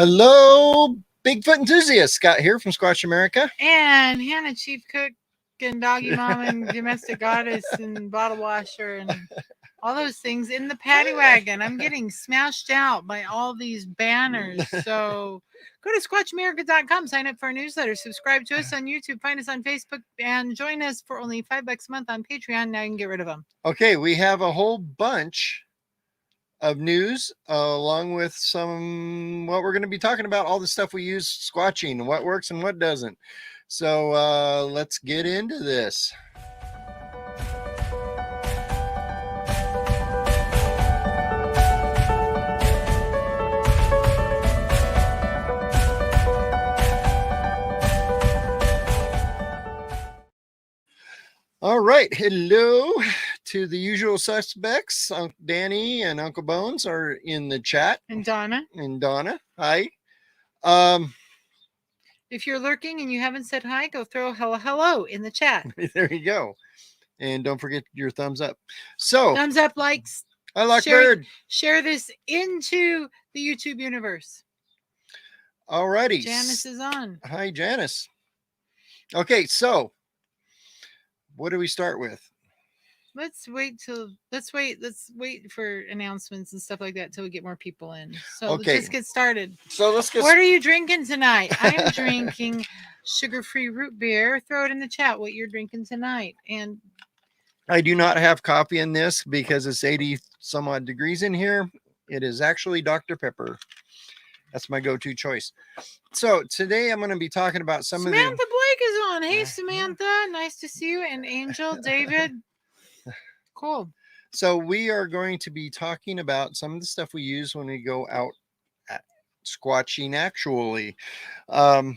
Hello, Bigfoot enthusiast. Scott here from Squatch America. And Hannah, chief cook and doggy mom and domestic goddess and bottle washer and all those things in the paddy wagon. I'm getting smashed out by all these banners. So go to SquatchAmerica.com, sign up for our newsletter, subscribe to us on YouTube, find us on Facebook, and join us for only $5 a month on Patreon. Now you can get rid of them. Okay, we have a whole bunch of news along with some what we're going to be talking about, all the stuff we use squatching, what works and what doesn't. So let's get into this. All right, hello to the usual suspects. Uncle Danny and Uncle Bones are in the chat. And Donna. Hi. If you're lurking and you haven't said hi, go throw hello in the chat. There you go. And don't forget your thumbs up. So thumbs up, likes. I like bird. Share this into the YouTube universe. All righty. Janice is on. Hi, Janice. Okay, so what do we start with? Let's wait for announcements and stuff like that till we get more people in. So okay, let's get started. So let's get. What are you drinking tonight? I'm drinking sugar-free root beer. Throw it in the chat what you're drinking tonight. And I do not have coffee in this because it's 80 some odd degrees in here. It is actually Dr. Pepper. That's my go-to choice. So today I'm going to be talking about some Samantha of the. Blake is on. Hey, Samantha, nice to see you. And Angel, David. Cool. So we are going to be talking about some of the stuff we use when we go out at squatching actually. Now,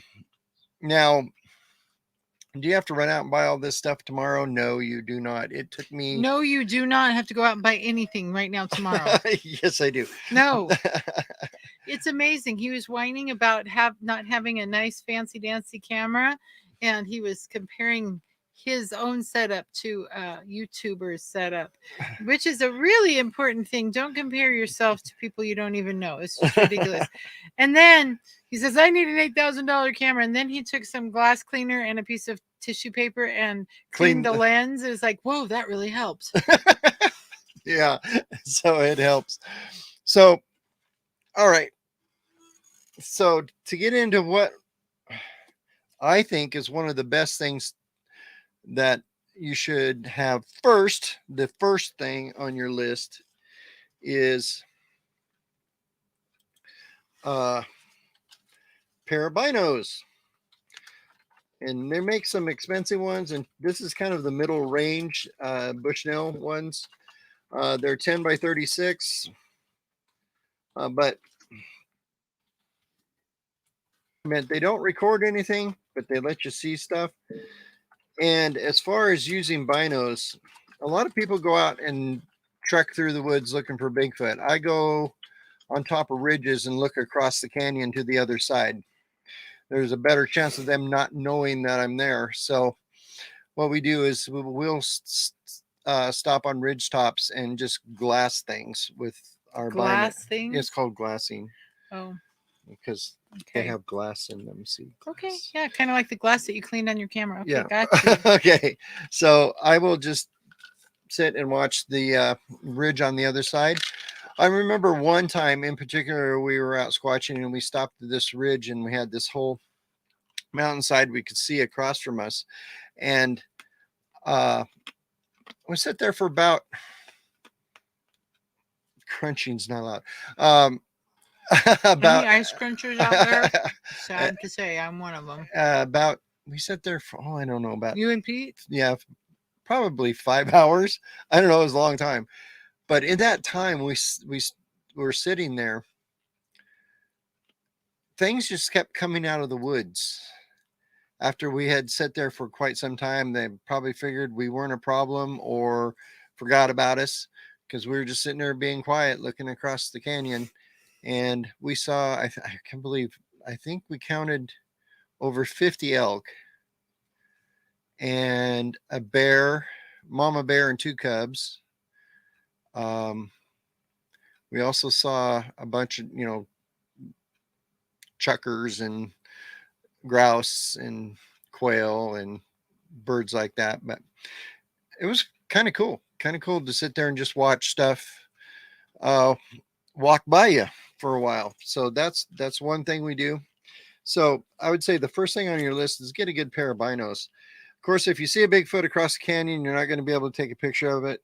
do you have to run out and buy all this stuff tomorrow? No, you do not. It took me. No, you do not have to go out and buy anything right now tomorrow. Yes, I do. No. It's amazing. He was whining about not having a nice fancy dancy camera, and he was comparing his own setup to YouTuber's setup, which is a really important thing. Don't compare yourself to people you don't even know. It's just ridiculous. And then he says, I need an $8,000 camera. And then he took some glass cleaner and a piece of tissue paper and cleaned the lens. It was like, whoa, that really helps. Yeah, so it helps. So, all right. So to get into what I think is one of the best things that you should have first, the first thing on your list is a pair of binos. And they make some expensive ones, and this is kind of the middle range Bushnell ones. They're 10 by 36, but they don't record anything, but they let you see stuff. And as far as using binos, a lot of people go out and trek through the woods looking for Bigfoot. I go on top of ridges and look across the canyon to the other side. There's a better chance of them not knowing that I'm there. So what we do is we'll stop on ridge tops and just glass things with our glass things. It's called glassing. Oh, because they have glass in them. See. Glass. Okay, yeah, kind of like the glass that you cleaned on your camera. Okay, yeah. Gotcha. Okay, so I will just sit and watch the ridge on the other side. I remember one time in particular, we were out squatching and we stopped at this ridge and we had this whole mountainside we could see across from us. And we sat there for about, crunching's not allowed. About any ice crunchers out there? Sad to say, I'm one of them. We sat there for, I don't know, about you and Pete? Yeah, probably 5 hours. I don't know, it was a long time. But in that time, we were sitting there. Things just kept coming out of the woods. After we had sat there for quite some time, they probably figured we weren't a problem or forgot about us because we were just sitting there being quiet, looking across the canyon. And we saw, I can't believe, I think we counted over 50 elk and a bear, mama bear and 2 cubs. We also saw a bunch of, chuckers and grouse and quail and birds like that. But it was kind of cool to sit there and just watch stuff walk by you for a while. So that's one thing we do. So I would say the first thing on your list is get a good pair of binos. Of course, if you see a Bigfoot across the canyon, you're not going to be able to take a picture of it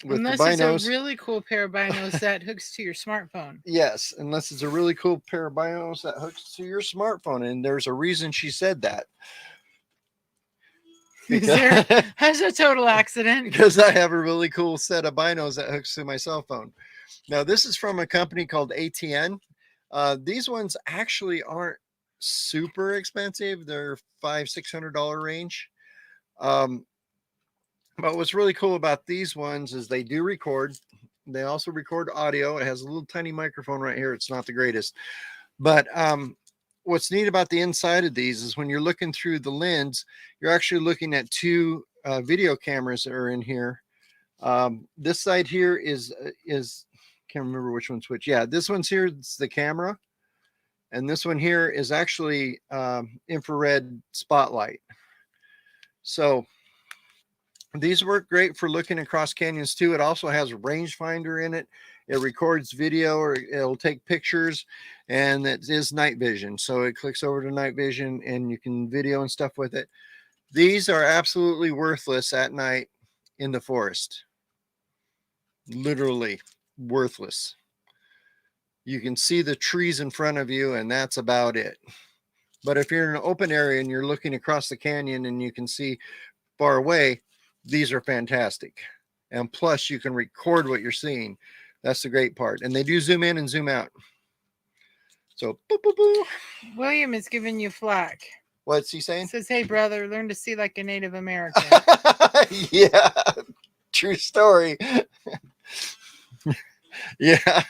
with unless the binos. it's a really cool pair of binos that hooks to your smartphone. Yes, unless it's a really cool pair of binos that hooks to your smartphone. And there's a reason she said that. Has a total accident. Because I have a really cool set of binos that hooks to my cell phone. Now, this is from a company called ATN. These ones actually aren't super expensive. They're $500-$600 range. But what's really cool about these ones is they do record. They also record audio. It has a little tiny microphone right here. It's not the greatest. But what's neat about the inside of these is when you're looking through the lens, you're actually looking at two video cameras that are in here. This side here is can't remember which one's which. Yeah, this one's here. It's the camera. And this one here is actually infrared spotlight. So these work great for looking across canyons too. It also has a rangefinder in it. It records video, or it'll take pictures, and it is night vision. So it clicks over to night vision and you can video and stuff with it. These are absolutely worthless at night in the forest. Literally worthless. You can see the trees in front of you, and that's about it. But if you're in an open area and you're looking across the canyon and you can see far away, these are fantastic. And plus, you can record what you're seeing. That's the great part. And they do zoom in and zoom out. So, boo, boo, boo. William is giving you flack. What's he saying? He says, hey, brother, learn to see like a Native American. Yeah, true story. Yeah.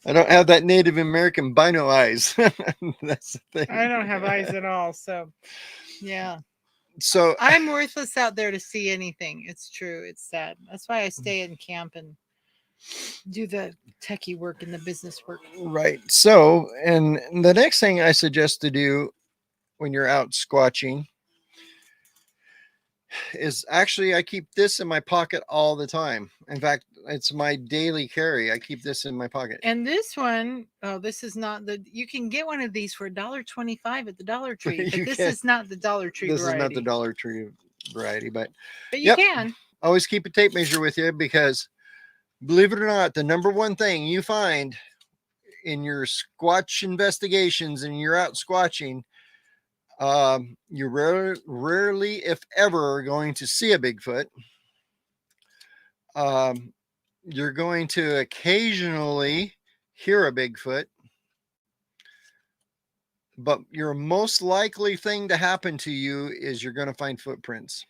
I don't have that Native American bino eyes. That's the thing. I don't have eyes at all. So, yeah. So I'm worthless out there to see anything. It's true. It's sad. That's why I stay in camp and do the techie work and the business work. Right. So, and the next thing I suggest to do when you're out squatching is actually I keep this in my pocket all the time. In fact, it's my daily carry. I keep this in my pocket. And this one, oh, this is not the, you can get one of these for $1.25 at the Dollar Tree, but this is not the Dollar Tree This variety. is not the Dollar Tree variety, but you can. Always keep a tape measure with you, because believe it or not, the number one thing you find in your Squatch investigations and you're out squatching, you rarely, if ever, are going to see a Bigfoot. You're going to occasionally hear a Bigfoot, but your most likely thing to happen to you is you're going to find footprints.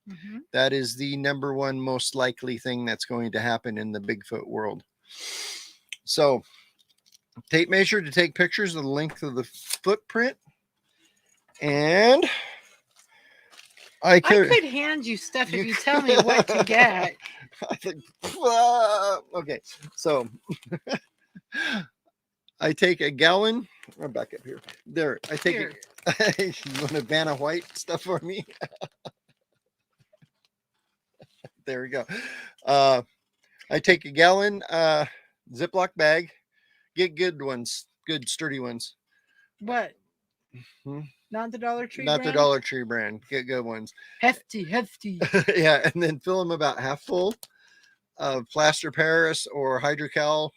Mm-hmm. That is the number one most likely thing that's going to happen in the Bigfoot world. So, tape measure to take pictures of the length of the footprint. And I could hand you stuff if you tell me what to get. I think, okay, so I take a gallon. I'm back up here. There, I take Here. you want a Vanna White stuff for me? There we go. I take a gallon Ziploc bag. Get good ones, good sturdy ones. What? Hmm? Not the Dollar Tree Not brand? the Dollar Tree brand. Get good ones. Hefty. Yeah, and then fill them about half full of plaster Paris or hydrocal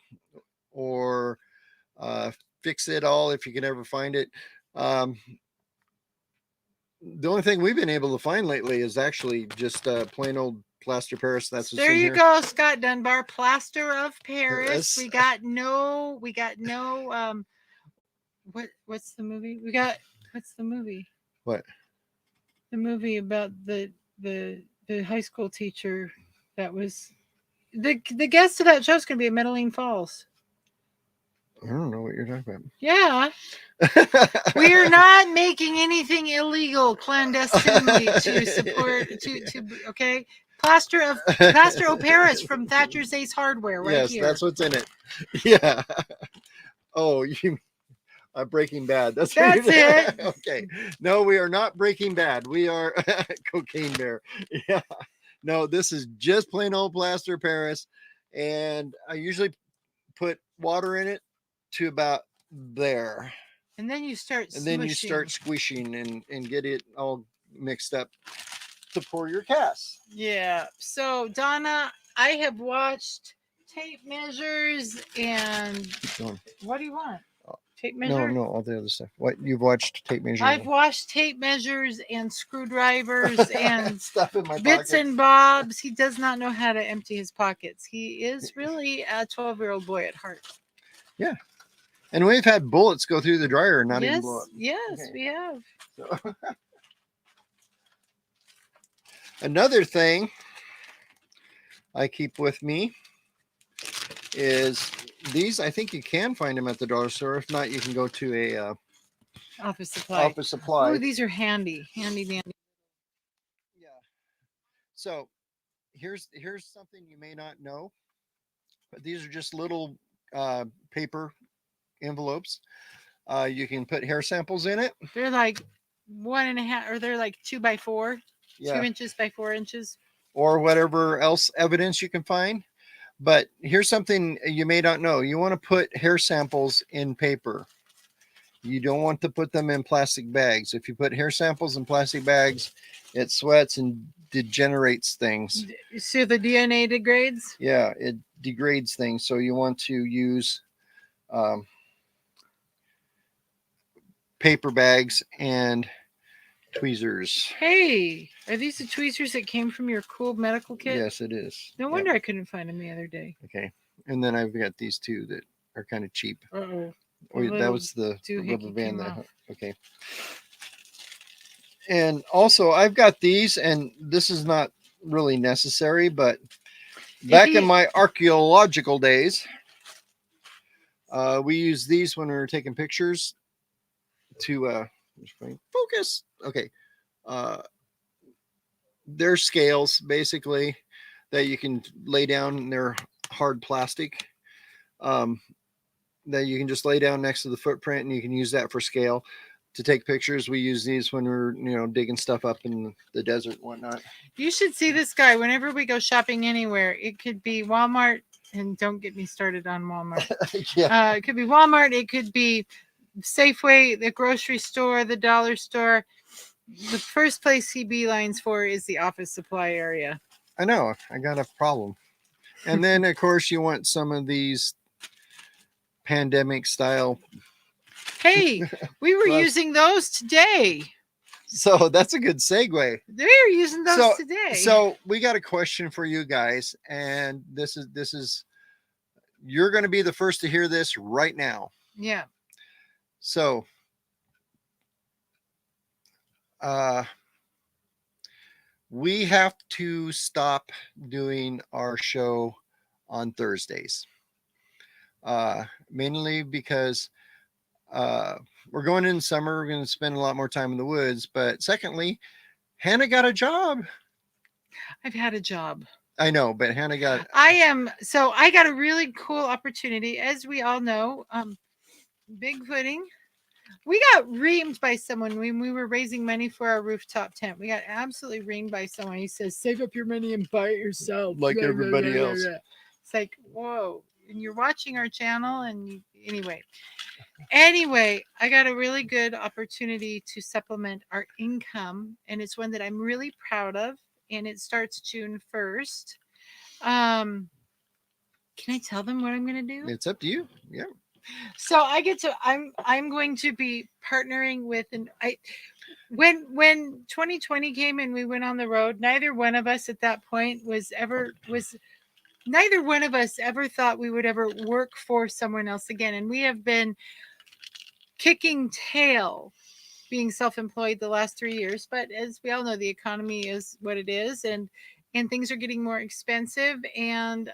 or Fix It All if you can ever find it. The only thing we've been able to find lately is actually just plain old plaster Paris. That's there you go, Scott Dunbar. Plaster of Paris. Yes. We got no what's the movie? What's the movie? What? The movie about the high school teacher that was the guest of that show is gonna be at Medellin Falls. I don't know what you're talking about. Yeah. We're not making anything illegal clandestinely to support okay. Plaster of Paris from Thatcher's Ace Hardware right yes, here. that's what's in it. Yeah. Oh, Breaking Bad. That's what That's you're- it. Okay. No, we are not Breaking Bad. We are Cocaine Bear. Yeah. No, this is just plain old plaster Paris. And I usually put water in it to about there. And then you start And then you start squishing and get it all mixed up to pour your cast. Yeah. So Donna, I have watched tape measures and Going. what do you want? Tape No, measure? no, all the other stuff. What you've watched tape measure? I've watched tape measures and screwdrivers and stuff in my bits pockets. and bobs. He does not know how to empty his pockets. He is really a 12-year-old boy at heart. Yeah. And we've had bullets go through the dryer and not even Yes, blow up. yes, Okay. we have. So. Another thing I keep with me is these. I think you can find them at the dollar store. If not, you can go to a Office supply. office supply. Oh, these are handy dandy. Yeah. So here's something you may not know, but these are just little paper envelopes. You can put hair samples in it. They're like 1.5, or they're like 2 by 4, Yeah. 2 inches by 4 inches. Or whatever else evidence you can find. But here's something you may not know. You want to put hair samples in paper. You don't want to put them in plastic bags. If you put hair samples in plastic bags, it sweats and degenerates things. So the DNA degrades? Yeah, it degrades things. So you want to use paper bags and tweezers. Hey, are these the tweezers that came from your cool medical kit? Yes, it is. No Yep. wonder I couldn't find them the other day. Okay. And then I've got these two that are kind of cheap. Uh-oh. Oh, The that little was the doohickey rubber band. came That, off. okay. And also, I've got these, and this is not really necessary, but back in my archaeological days, we used these when we were taking pictures to focus. Okay. They're scales basically that you can lay down, and they're hard plastic that you can just lay down next to the footprint, and you can use that for scale to take pictures. We use these when we're digging stuff up in the desert and whatnot. You should see this guy whenever we go shopping anywhere. It could be Walmart, and don't get me started on Walmart. Yeah. It could be Walmart. It could be Safeway, the grocery store, the dollar store. The first place he beelines for is the office supply area. I know. I got a problem. And then, of course, you want some of these pandemic style. Hey, we were Well, using those today. So that's a good segue. They're using those today. So we got a question for you guys, and this is you're going to be the first to hear this right now. Yeah. So we have to stop doing our show on Thursdays. Mainly because we're going in summer, we're going to spend a lot more time in the woods. But secondly, Hannah got a job. I've had a job. I know, but Hannah got. I got a really cool opportunity, as we all know. Bigfooting. We got reamed by someone when we were raising money for our rooftop tent. We got absolutely reamed by someone. He says, "Save up your money and buy it yourself, Like everybody else." It's like, whoa! And you're watching our channel, and anyway, I got a really good opportunity to supplement our income, and it's one that I'm really proud of. And it starts June 1st. Can I tell them what I'm going to do? It's up to you. Yeah. So I'm going to be partnering with when 2020 came and we went on the road, neither one of us at that point neither one of us ever thought we would ever work for someone else again. And we have been kicking tail being self-employed the last 3 years, but as we all know, the economy is what it is, and things are getting more expensive. And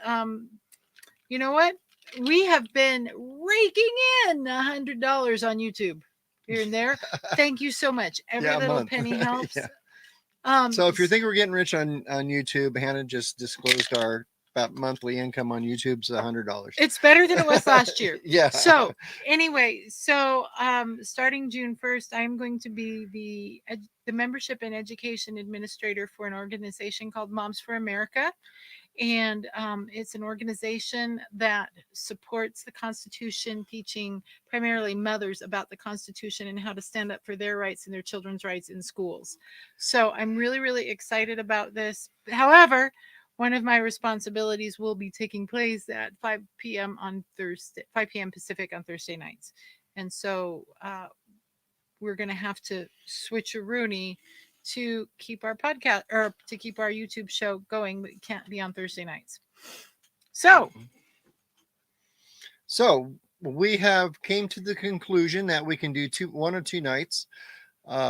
you know what? We have been raking in $100 on YouTube here and there. Thank you so much. Every little penny helps. Yeah. So if you're thinking we're getting rich on YouTube, Hannah just disclosed our about monthly income on YouTube's $100. It's better than it was last year. Yeah. So anyway, starting June 1st, I'm going to be the membership and education administrator for an organization called Moms for America. And it's an organization that supports the Constitution, teaching primarily mothers about the Constitution and how to stand up for their rights and their children's rights in schools. So I'm really, really excited about this. However, one of my responsibilities will be taking place at 5 p.m. on Thursday, 5 p.m. Pacific on Thursday nights. And so we're going to have to switch a Rooney to keep our podcast or to keep our YouTube show going. But it can't be on Thursday nights. So we have came to the conclusion that we can do one or two nights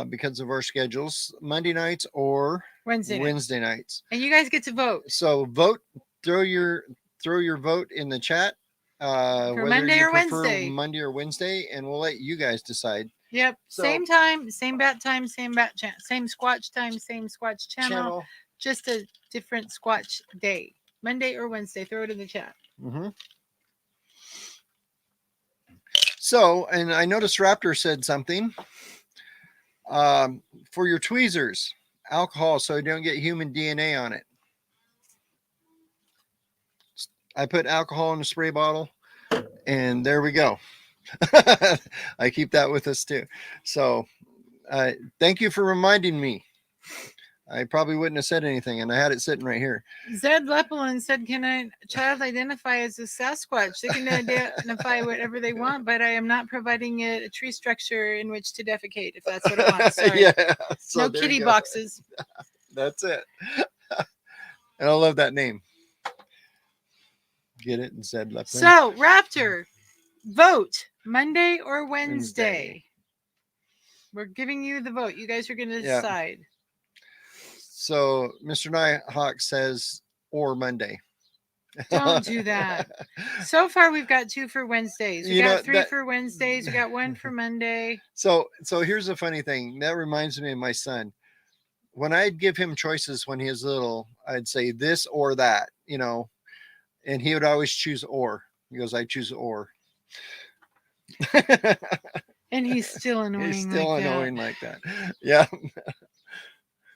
because of our schedules, Monday nights or Wednesday nights. And you guys get to vote. So vote, throw your vote in the chat. For Monday or Wednesday. Monday or Wednesday, and we'll let you guys decide. Yep. So, same time, same bat time, same Squatch time, same Squatch channel. Just a different Squatch day. Monday or Wednesday. Throw it in the chat. Mm-hmm. So, and I noticed Raptor said something. For your tweezers, alcohol so you don't get human DNA on it. I put alcohol in a spray bottle, and there we go. I keep that with us too. So thank you for reminding me. I probably wouldn't have said anything, and I had it sitting right here. Zed Lepelin said, can a child identify as a Sasquatch? They can identify whatever they want, but I am not providing it a tree structure in which to defecate, if that's what it wants. Sorry. Yeah. So no kitty boxes. That's it. And I love that name. Get it? And Zed Lepelin. So, Raptor, vote Monday or Wednesday. We're giving you the vote. You guys are going to decide. So Mr. Nighthawk says, or Monday. Don't do that. So far, we've got 2 for Wednesdays. We got 3 for Wednesdays. We got 1 for Monday. So here's the funny thing. That reminds me of my son. When I'd give him choices when he was little, I'd say this or that, and he would always choose or. He goes, I choose or. And he's still annoying. He's still annoying like that. Yeah.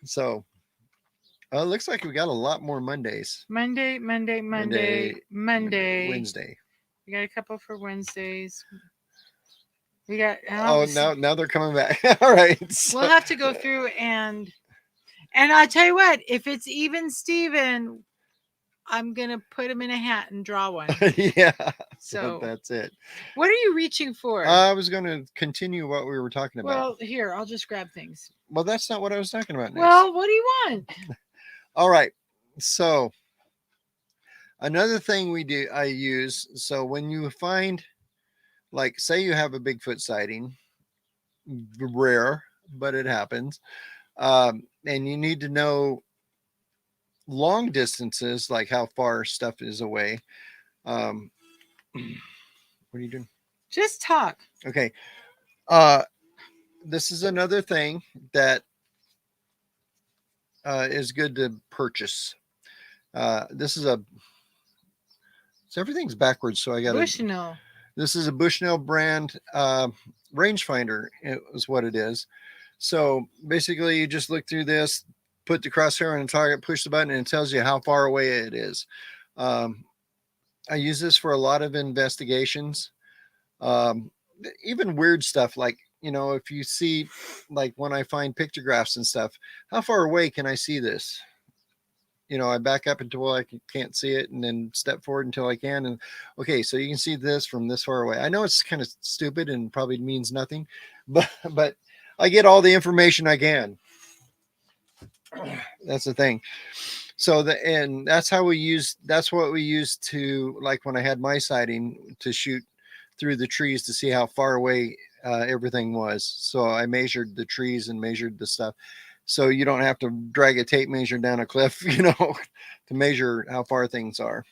So it looks like we got a lot more Mondays. Monday. Wednesday. We got a couple for Wednesdays. We got. Now they're coming back. All right. So. We'll have to go through and I'll tell you what. If it's even Steven, I'm gonna put him in a hat and draw one. Yeah. So that's it. What are you reaching for? I was going to continue what we were talking about. Well, here, I'll just grab things. Well, that's not what I was talking about next. Well, what do you want? All right. So another thing I use, so when you find, like, say you have a Bigfoot sighting, rare, but it happens, and you need to know long distances, like how far stuff is away. What are you doing? Just talk. Okay. This is another thing that is good to purchase. This is everything's backwards, so I got Bushnell. This is a Bushnell brand rangefinder is what it is. So basically you just look through this, put the crosshair on the target, push the button, and it tells you how far away it is. I use this for a lot of investigations, even weird stuff like, if you see, like when I find pictographs and stuff, how far away can I see this? I back up until I can't see it and then step forward until I can. And okay, so you can see this from this far away. I know it's kind of stupid and probably means nothing, but I get all the information I can. That's the thing. So that's what we used to, like when I had my sighting, to shoot through the trees to see how far away everything was. So I measured the trees and measured the stuff. So you don't have to drag a tape measure down a cliff, to measure how far things are.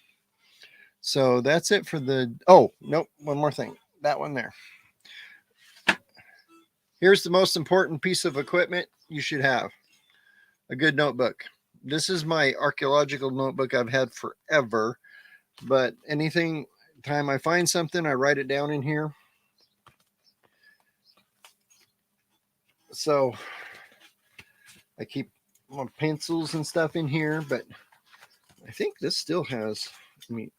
So that's it for one more thing. That one there. Here's the most important piece of equipment you should have. A good notebook. This is my archaeological notebook I've had forever. But anything time I find something, I write it down in here. So I keep my pencils and stuff in here, but I think this still has, I mean,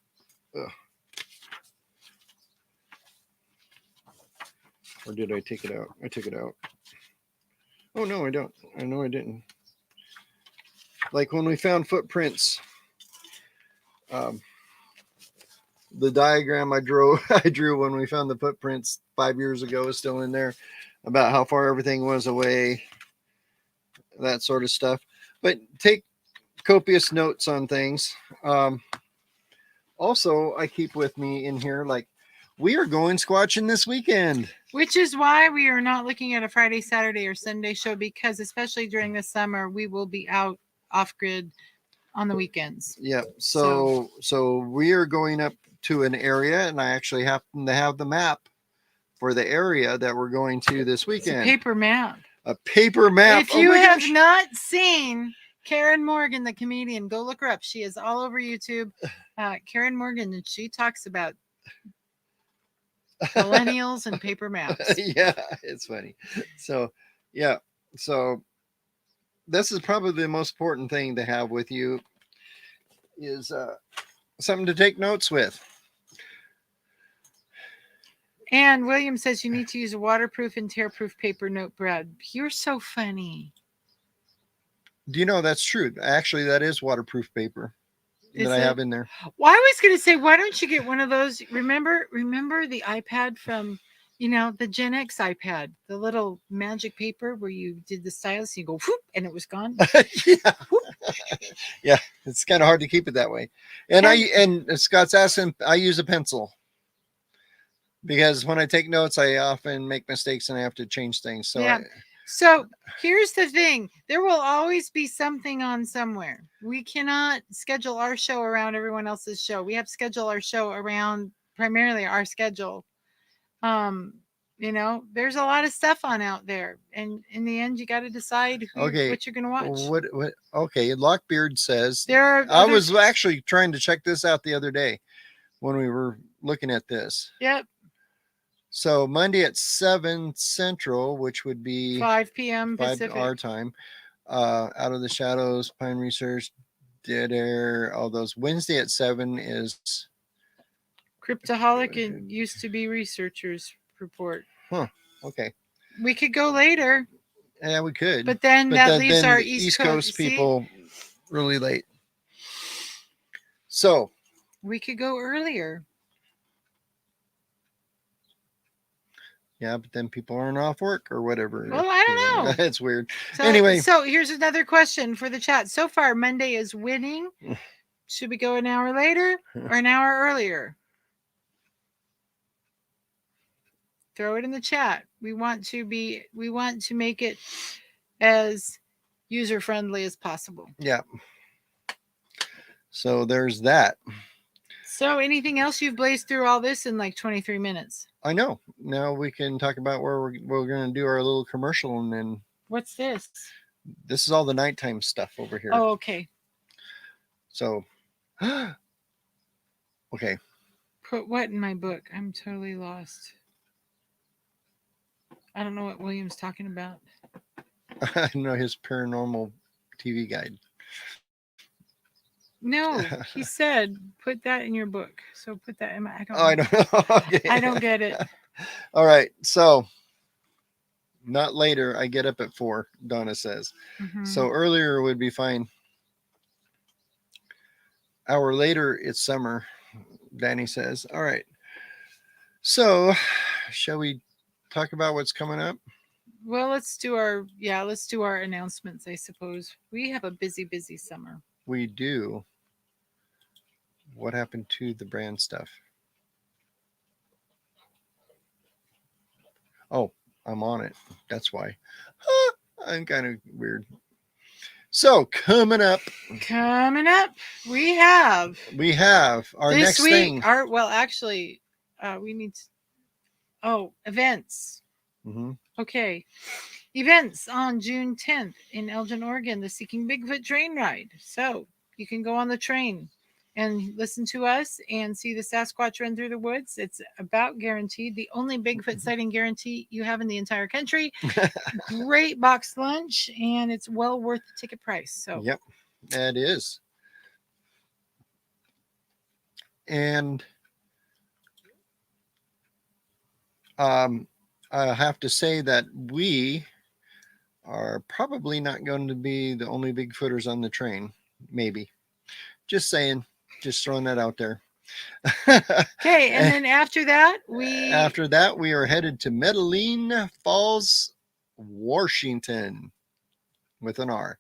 or did I take it out? I took it out. Oh, no, I don't. I know I didn't. Like when we found footprints, the diagram I drew when we found the footprints 5 years ago is still in there about how far everything was away, that sort of stuff. But take copious notes on things. Also, I keep with me in here, like, we are going squatching this weekend. Which is why we are not looking at a Friday, Saturday, or Sunday show, because especially during the summer, we will be out off grid on the weekends. Yeah. So we are going up to an area, and I actually happen to have the map for the area that we're going to this weekend. It's a paper map. A paper map. If you have not seen Karen Morgan, the comedian, go look her up. She is all over YouTube. Karen Morgan, and she talks about millennials and paper maps. Yeah, it's funny. So, yeah. So this is probably the most important thing to have with you is something to take notes with. And William says you need to use a waterproof and tear-proof paper note, Brad. You're so funny. Do you know that's true? Actually, that is waterproof paper that I have in there. Well, I was going to say, why don't you get one of those? Remember the iPad from, the Gen X iPad, the little magic paper where you did the stylus, and you go, whoop, and it was gone. Yeah. Yeah, it's kind of hard to keep it that way. And Scott's asking, I use a pencil because when I take notes, I often make mistakes and I have to change things. So yeah. So here's the thing. There will always be something on somewhere. We cannot schedule our show around everyone else's show. We have to schedule our show around primarily our schedule. There's a lot of stuff on out there. And in the end, you got to decide what you're going to watch. What? Okay. Lockbeard says, I was actually trying to check this out the other day when we were looking at this. Yep. So Monday at 7 Central, which would be 5 p.m. 5 Pacific. our time, Out of the Shadows, Pine Research, Dead Air, all those. Wednesday at 7 is Cryptoholic and Used to Be Researchers report. Huh. Okay. We could go later. Yeah, we could. But then that leaves our East Coast people really late. So we could go earlier. Yeah, but then people aren't off work or whatever. Well, I don't know. It's weird. So, anyway. So here's another question for the chat. So far, Monday is winning. Should we go an hour later or an hour earlier? Throw it in the chat. We want to make it as user-friendly as possible. Yeah. So there's that. So anything else you've blazed through all this in like 23 minutes? I know. Now we can talk about where we're going to do our little commercial, and then. What's this? This is all the nighttime stuff over here. Oh, okay. So, okay. Put what in my book? I'm totally lost. I don't know what William's talking about. I know his paranormal TV guide. No, he said put that in your book. So put that in my. I don't know. Okay. I don't get it. All right. So, not later. I get up at 4. Donna says. Mm-hmm. So earlier would be fine. Hour later, it's summer. Danny says. All right. So, shall we talk about what's coming up? Well, let's do our announcements. I suppose we have a busy summer. We do. What happened to the brand stuff? Oh, I'm on it. That's why. I'm kind of weird. So coming up, we have our this next week, thing. We need to, events. Mm-hmm. Okay. Events on June 10th in Elgin, Oregon, the Seeking Bigfoot train ride. So you can go on the train and listen to us and see the Sasquatch run through the woods. It's about guaranteed, the only Bigfoot sighting guarantee you have in the entire country. Great box lunch, and it's well worth the ticket price. So Yep, that is. And I have to say that we are probably not going to be the only Bigfooters on the train. Maybe. Just saying. Just throwing that out there. okay, and then after that, we are headed to Medellin Falls, Washington, with an R.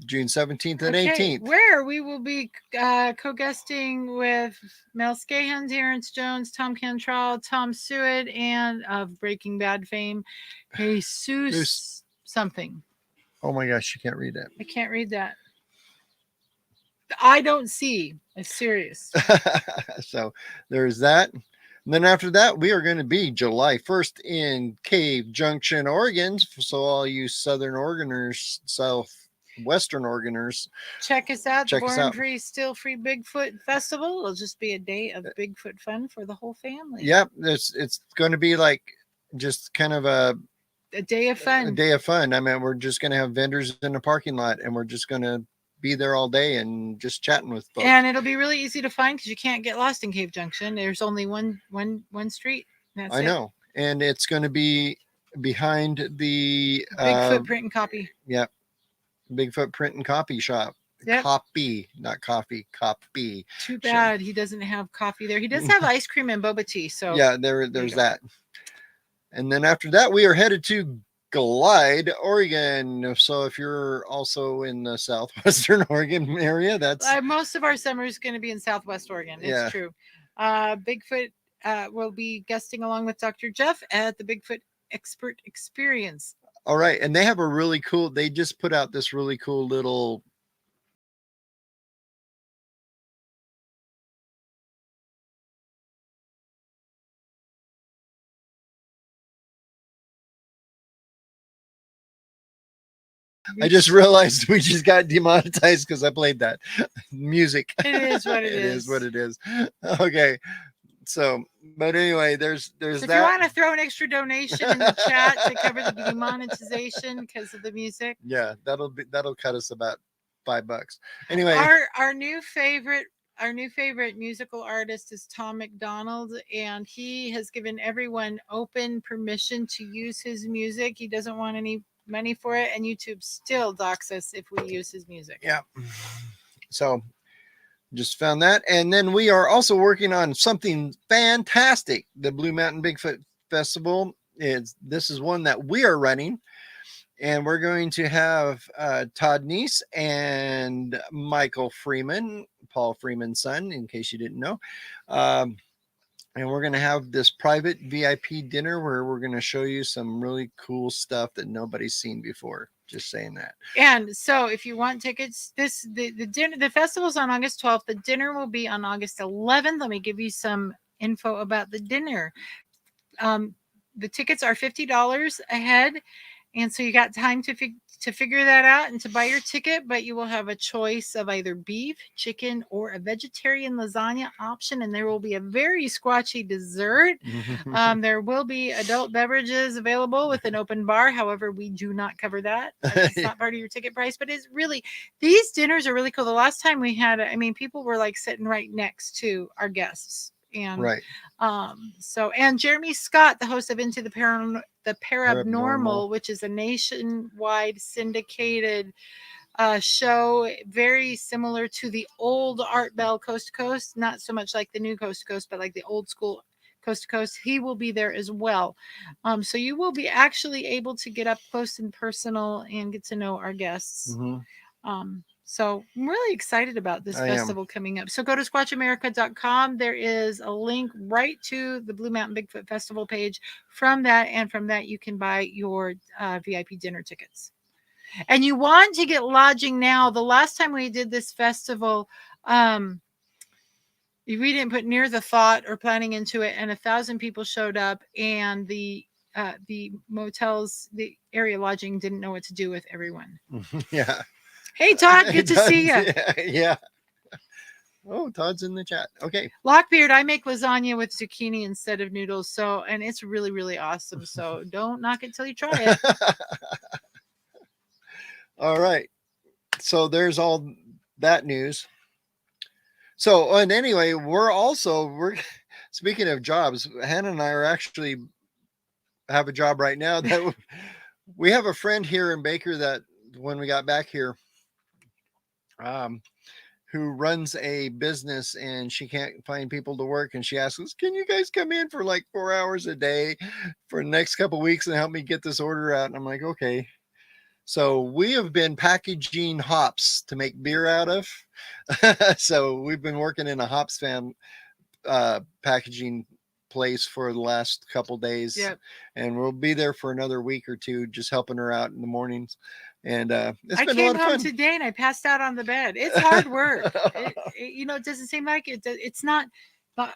June 17th and 18th. Where we will be co-guesting with Mel Scahan, Terrence Jones, Tom Cantrell, Tom Seward, and of Breaking Bad fame, Jesus something. Oh my gosh, you can't read that. I can't read that. I don't see. It's serious. So there's that. And then after that, we are going to be July 1st in Cave Junction, Oregon. So all you Southern Oregoners, Southwestern Oregoners, check us out. Check the us Born out. Free, Still Free Bigfoot Festival. It'll just be a day of Bigfoot fun for the whole family. Yep, it's going to be like just kind of a day of fun. A day of fun. I mean, we're just going to have vendors in the parking lot, and we're just going to be there all day and just chatting with folks. And it'll be really easy to find because you can't get lost in Cave Junction. There's only one street. That's I know, and it's going to be behind the Bigfoot Print and Copy. Yep, Bigfoot Print and Copy shop. Yep. Copy, not coffee. Copy. Too bad he doesn't have coffee there. He does have ice cream and boba tea. So yeah, there's that. And then after that, we are headed to Glide, Oregon. So if you're also in the southwestern Oregon area, that's most of our summer is going to be in Southwest Oregon. It's true. Bigfoot will be guesting along with Dr. Jeff at the Bigfoot Expert Experience. All right, and they have a really cool. They just put out this really cool little. I just realized we just got demonetized because I played that music. It is what it is. It is what it is. Okay. So, but anyway, there's so if that. you want to throw an extra donation in the chat to cover the demonetization because of the music. Yeah, that'll cut us about $5. Anyway, our new favorite musical artist is Tom McDonald, and he has given everyone open permission to use his music. He doesn't want any money for it, and YouTube still docks us if we use his music. Yeah. So just found that. And then we are also working on something fantastic. The Blue Mountain Bigfoot Festival this is one that we are running, and we're going to have Todd Neese and Michael Freeman, Paul Freeman's son, in case you didn't know. And we're going to have this private VIP dinner where we're going to show you some really cool stuff that nobody's seen before. Just saying that. And so if you want tickets, the dinner, the festival's on August 12th. The dinner will be on August 11th. Let me give you some info about the dinner. The tickets are $50 a head. And so you got time to figure that out and to buy your ticket, but you will have a choice of either beef, chicken, or a vegetarian lasagna option. And there will be a very squatchy dessert. There will be adult beverages available with an open bar. However, we do not cover that. It's not part of your ticket price, but it's really, these dinners are really cool. The last time we had, I mean, people were like sitting right next to our guests. And right. And Jeremy Scott, the host of Into the Parabnormal, which is a nationwide syndicated show, very similar to the old Art Bell Coast to Coast, not so much like the new Coast to Coast, but like the old school Coast to Coast. He will be there as well. So you will be actually able to get up close and personal and get to know our guests. So I'm really excited about this festival coming up. So go to SquatchAmerica.com. There is a link right to the Blue Mountain Bigfoot Festival page. From that you can buy your VIP dinner tickets. And you want to get lodging now. The last time we did this festival, we didn't put near the thought or planning into it, and 1,000 people showed up, and the the motels, the area lodging didn't know what to do with everyone. Yeah. Hey, Todd, It good to see does, you. yeah. Oh, Todd's in the chat. Okay. Lockbeard, I make lasagna with zucchini instead of noodles. So, and it's really, really awesome. So don't knock it till you try it. All right. So there's all that news. So, and anyway, we're speaking of jobs, Hannah and I are actually have a job right now that we have a friend here in Baker that when we got back here, um, who runs a business and she can't find people to work. And she asks us, can you guys come in for like 4 hours a day for the next couple of weeks and help me get this order out? And I'm like, okay. So we have been packaging hops to make beer out of. So we've been working in a hops packaging place for the last couple days. Yep. And we'll be there for another week or two, just helping her out in the mornings. And it's I been a came lot of home fun today and I passed out on the bed. It's hard work. It doesn't seem like it. It's not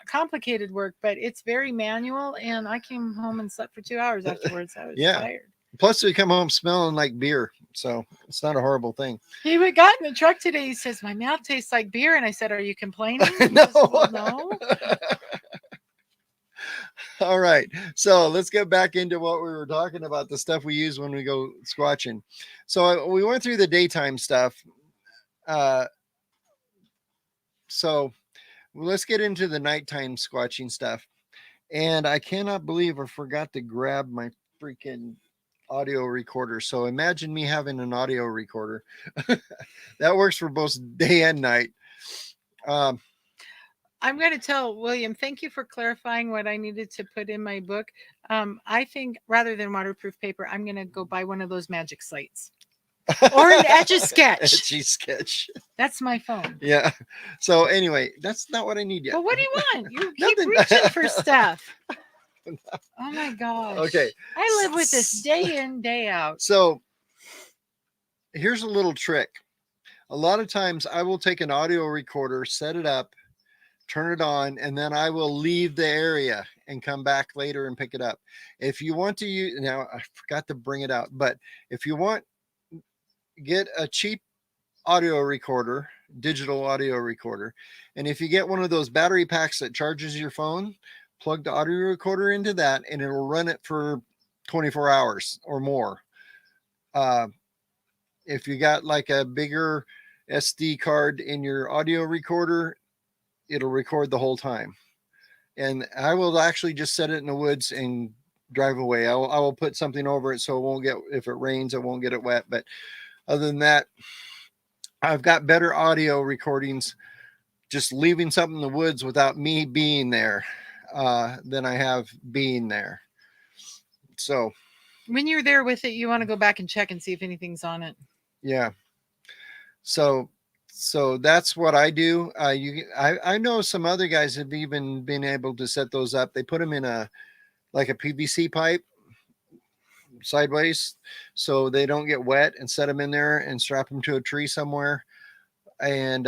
complicated work, but it's very manual. And I came home and slept for 2 hours afterwards. I was tired. Plus, we come home smelling like beer, so it's not a horrible thing. He got in the truck today. He says, my mouth tastes like beer. And I said, are you complaining? No. Says, well, no. All right. So let's get back into what we were talking about, the stuff we use when we go squatching. So we went through the daytime stuff. So let's get into the nighttime squatching stuff. And I cannot believe I forgot to grab my freaking audio recorder. So imagine me having an audio recorder that works for both day and night. I'm going to tell William, thank you for clarifying what I needed to put in my book. I think rather than waterproof paper, I'm going to go buy one of those magic slates or an Etch-a-Sketch. Etch-a-Sketch. That's my phone. Yeah. So anyway, that's not what I need yet. But what do you want? You keep reaching for stuff. Oh my gosh. Okay. I live with this day in, day out. So here's a little trick. A lot of times I will take an audio recorder, set it up, turn it on, and then I will leave the area and come back later and pick it up. If you want to use, now I forgot to bring it out, but if you want, get a cheap audio recorder, digital audio recorder. And if you get one of those battery packs that charges your phone, plug the audio recorder into that and it'll run it for 24 hours or more. If you got like a bigger SD card in your audio recorder, it'll record the whole time. And I will actually just set it in the woods and drive away. I will put something over it so it won't get, if it rains, it won't get it wet. But other than that, I've got better audio recordings just leaving something in the woods without me being there than I have being there. So when you're there with it, you want to go back and check and see if anything's on it. Yeah. So that's what I do. I know some other guys have even been able to set those up. They put them in like a PVC pipe sideways so they don't get wet, and set them in there and strap them to a tree somewhere. And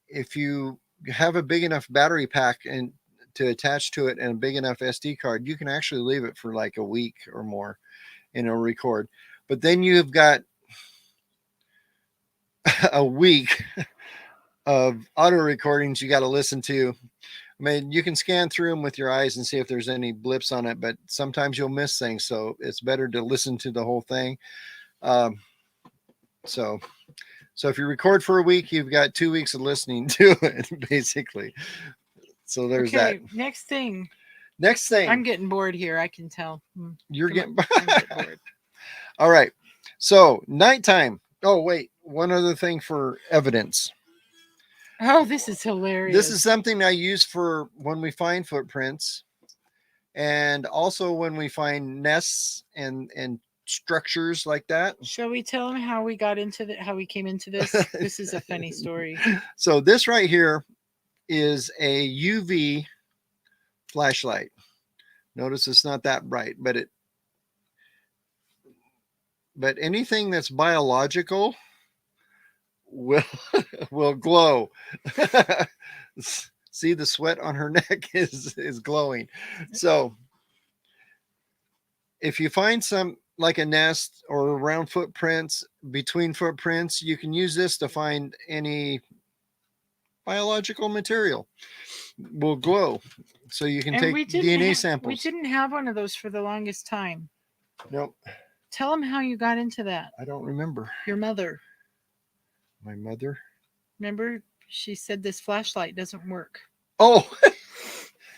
if you have a big enough battery pack and to attach to it and a big enough SD card, you can actually leave it for like a week or more and it'll record. But then you've got a week of auto recordings you got to listen to. I mean, you can scan through them with your eyes and see if there's any blips on it, but sometimes you'll miss things. So it's better to listen to the whole thing. So if you record for a week, you've got 2 weeks of listening to it, basically. So there's that. Next thing. I'm getting bored here. I can tell. You're getting bored. All right. So nighttime. Oh, wait. One other thing for evidence. Oh, this is hilarious. This is something I use for when we find footprints, and also when we find nests and structures like that. Shall we tell them how we got into how we came into this? This is a funny story. So this right here is a UV flashlight. Notice it's not that bright, but anything that's biological will glow. See, the sweat on her neck is glowing. So if you find some like a nest or around footprints, between footprints, you can use this to find any biological material. Will glow, so you can And take we DNA we samples. didn't have one of those for the longest time. Nope, Tell them how you got into that. I don't remember. Your mother. My mother. Remember, she said this flashlight doesn't work. Oh,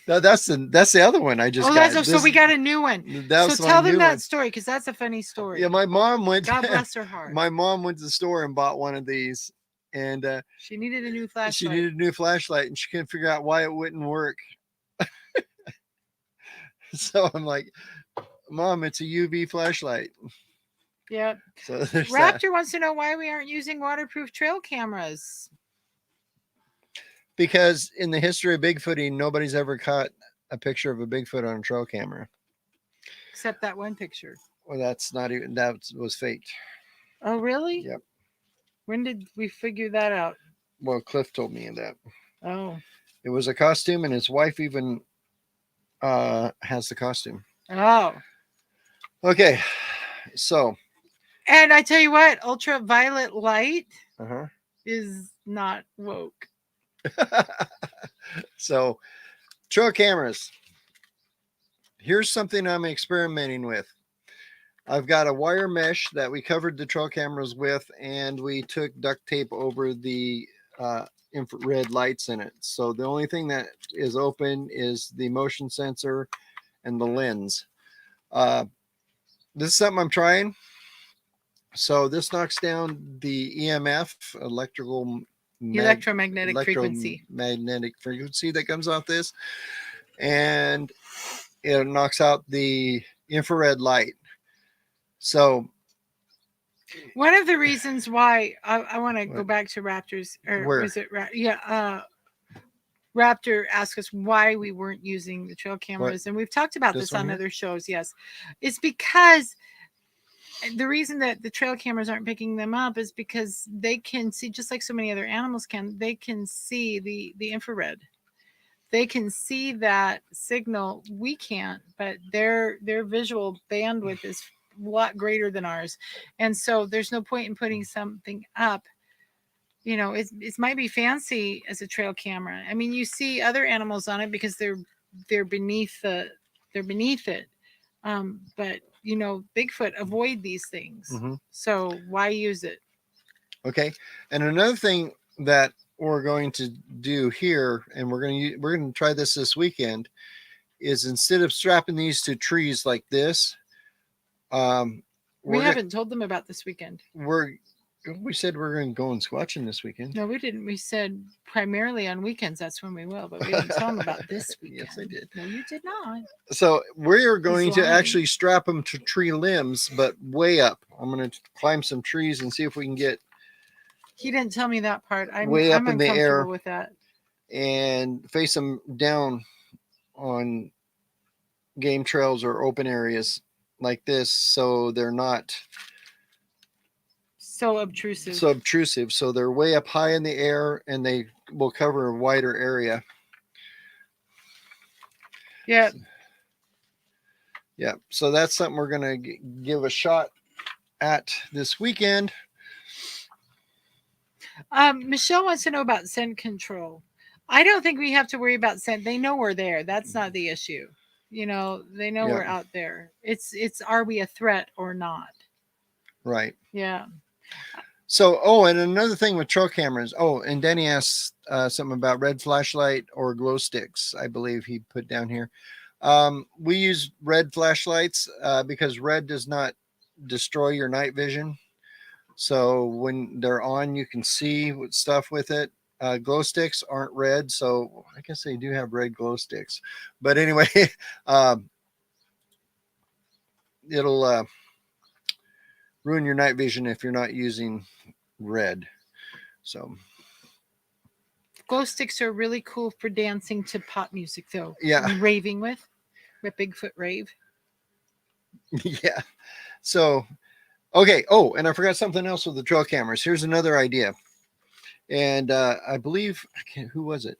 no, that's the other one I just Oh, got. so we got a new one. That's So my tell them new that one. story, because that's a funny story. Yeah, my mom went. God bless her heart. My mom went to the store and bought one of these, and She needed a new flashlight. she needed a new flashlight, and she couldn't figure out why it wouldn't work. So I'm like, Mom, it's a UV flashlight. Yep. So there's Raptor that. wants to know why we aren't using waterproof trail cameras. Because in the history of Bigfooting, nobody's ever caught a picture of a Bigfoot on a trail camera. Except that one picture. Well, that's not even, that was faked. Oh, really? Yep. When did we figure that out? Well, Cliff told me that. Oh. It was a costume, and his wife even has the costume. Oh. Okay, so. And I tell you what, ultraviolet light Uh-huh. is not woke. So, trail cameras. Here's something I'm experimenting with. I've got a wire mesh that we covered the trail cameras with, and we took duct tape over the infrared lights in it. So the only thing that is open is the motion sensor and the lens. This is something I'm trying. So this knocks down the EMF, Electromagnetic frequency. Magnetic frequency that comes off this, and it knocks out the infrared light. So one of the reasons why I want to go back to Raptors, or where? was it Raptor asked us why we weren't using the trail cameras, and we've talked about this on here? other shows. Yes, it's because the reason that the trail cameras aren't picking them up is because they can see, just like so many other animals can, they can see the infrared. They can see that signal. We can't, but their visual bandwidth is a lot greater than ours. And so there's no point in putting something up. You know, it might be fancy as a trail camera. I mean, you see other animals on it because they're beneath it. But you know, Bigfoot avoid these things. Mm-hmm. So why use it? Okay. And another thing that we're going to do here, and we're going to try this weekend, is instead of strapping these to trees like this, we haven't told them about this weekend. We said we're going to go and squatching this weekend. No, we didn't. We said primarily on weekends. That's when we will, but we didn't tell them about this weekend. Yes, I did. No, you did not. So we're going to actually strap them to tree limbs, but way up. I'm going to climb some trees and see if we can get. He didn't tell me that part. I'm way up in the air with that. And face them down on game trails or open areas like this, so they're not so obtrusive. So they're way up high in the air, and they will cover a wider area. Yeah. Yeah. So that's something we're going to give a shot at this weekend. Michelle wants to know about scent control. I don't think we have to worry about scent. They know we're there. That's not the issue. You know, they know we're out there. It's are we a threat or not? Right. Yeah. So, and another thing with trail cameras. Oh, and Denny asked something about red flashlight or glow sticks. I believe he put down here. We use red flashlights because red does not destroy your night vision. So when they're on, you can see stuff with it. Glow sticks aren't red, so I guess they do have red glow sticks. But anyway, it'll ruin your night vision if you're not using red. So glow sticks are really cool for dancing to pop music, though. Yeah. And raving with Bigfoot rave. Yeah. So, okay. Oh, and I forgot something else with the trail cameras. Here's another idea. And I believe, who was it?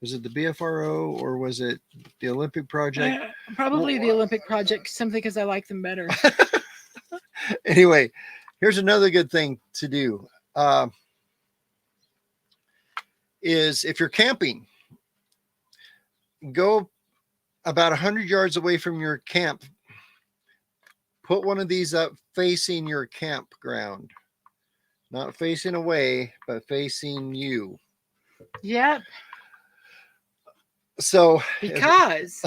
Was it the BFRO or was it the Olympic Project? Probably the Olympic Project, simply because I like them better. Anyway, here's another good thing to do. Is if you're camping, go about 100 yards away from your camp. Put one of these up facing your campground. Not facing away, but facing you. Yep. So because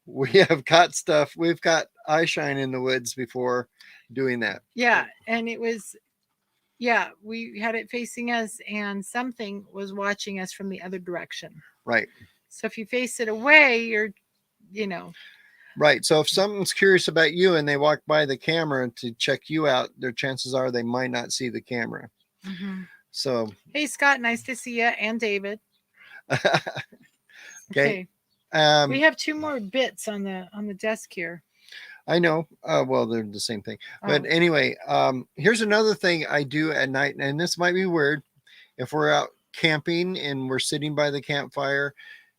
we have caught stuff. We've got eye shine in the woods before doing that. Yeah, and it was, yeah, we had it facing us and something was watching us from the other direction. Right. So if you face it away, you're, you know. Right. So if someone's curious about you and they walk by the camera to check you out, their chances are they might not see the camera. Mm-hmm. So. Hey, Scott, nice to see you, and David. Okay. We have 2 more bits on the desk here. I know. Well, they're the same thing. But anyway, here's another thing I do at night, and this might be weird. If we're out camping and we're sitting by the campfire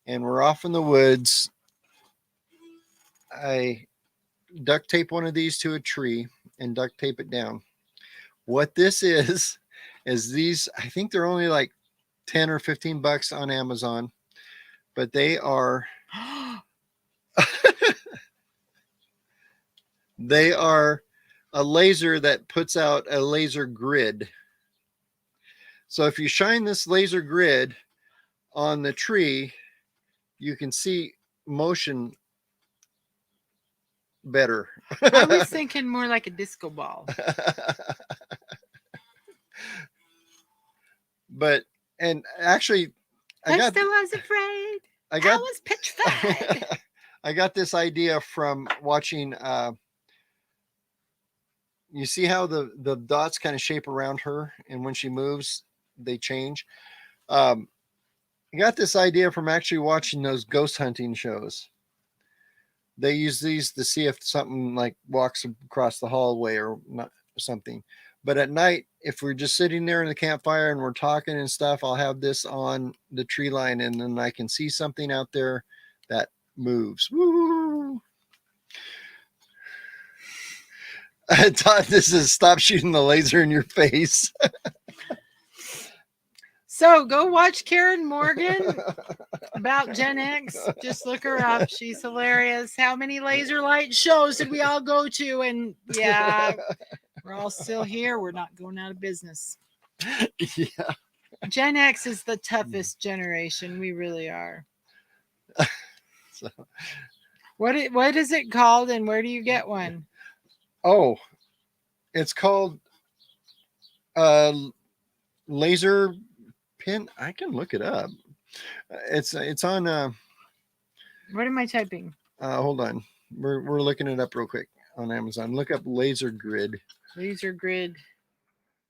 and we're off in the woods, I duct tape one of these to a tree and duct tape it down. What this is these, I think they're only like 10 or 15 bucks on Amazon, but they are they are a laser that puts out a laser grid. So if you shine this laser grid on the tree, you can see motion better. I was thinking more like a disco ball. But, and actually, I was afraid. I was petrified. I got this idea from watching, you see how the dots kind of shape around her, and when she moves, they change. I got this idea from actually watching those ghost hunting shows. They use these to see if something like walks across the hallway or not, something. But at night, if we're just sitting there in the campfire and we're talking and stuff, I'll have this on the tree line, and then I can see something out there that moves. Woo! I thought this is stop shooting the laser in your face. So go watch Karen Morgan about Gen X. Just look her up. She's hilarious. How many laser light shows did we all go to? And yeah, we're all still here. We're not going out of business. Yeah. Gen X is the toughest generation. We really are. So, what is it called, and where do you get one? Oh, it's called laser pin. I can look it up. It's on what am I typing? Hold on. We're looking it up real quick on Amazon. Look up laser grid. Laser grid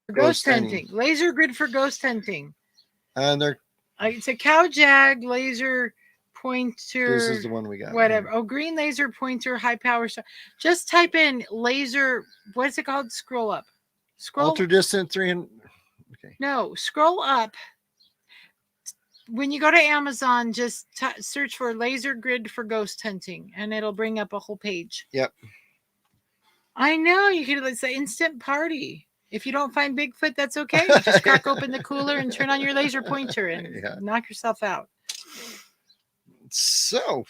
for ghost hunting. Laser grid for ghost hunting. They're it's a cow jag laser pointer. This is the one we got. Whatever. Oh, green laser pointer, high power. Just type in laser. What's it called? Scroll up. Scroll. Ultra distant 300. Okay. No, scroll up. When you go to Amazon, just search for laser grid for ghost hunting, and it'll bring up a whole page. Yep. I know you could. It's an instant party. If you don't find Bigfoot, that's okay. Just crack open the cooler and turn on your laser pointer and knock yourself out. So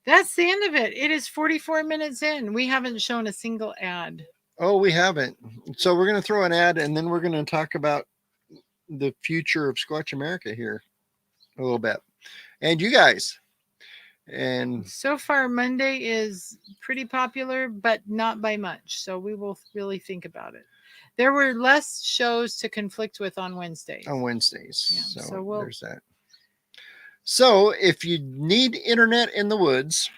that's the end of it. It is 44 minutes in. We haven't shown a single ad. Oh, we haven't. So we're going to throw an ad, and then we're going to talk about the future of Squatch America here a little bit, and you guys. And so far, Monday is pretty popular, but not by much. So we will really think about it. There were less shows to conflict with on Wednesdays. On Wednesdays. Yeah, so there's that. So if you need internet in the woods,